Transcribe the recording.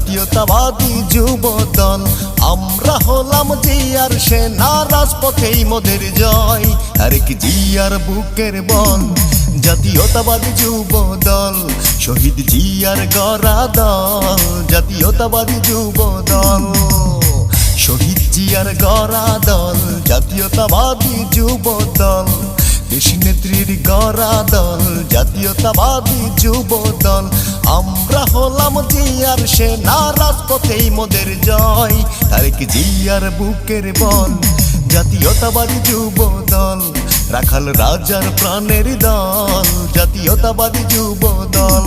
জাতীয়তাবাদী যুব দল। আমরা হলাম জিয়ার সেনা, রাজপথেই মোদের জয়, আরেক জিয়ার বুকের বল। জাতীয়তাবাদী যুব দল, শহীদ জিয়ার গড়া দল। জাতীয়তাবাদী যুব দল, শহীদ জিয়ার গড়া দল। জাতীয়তাবাদী যুব দল, দেশী নেত্রীর গড়া দল। জাতীয়তাবাদী যুব দল, আমরা হলাম জিয়ার সেনা, রাজপথেই মোদের জয়, তারেক জিয়ার বুকের বল। জাতীয়তাবাদী যুব দল, রাখাল রাজার প্রাণের দল। জাতীয়তাবাদী যুব দল।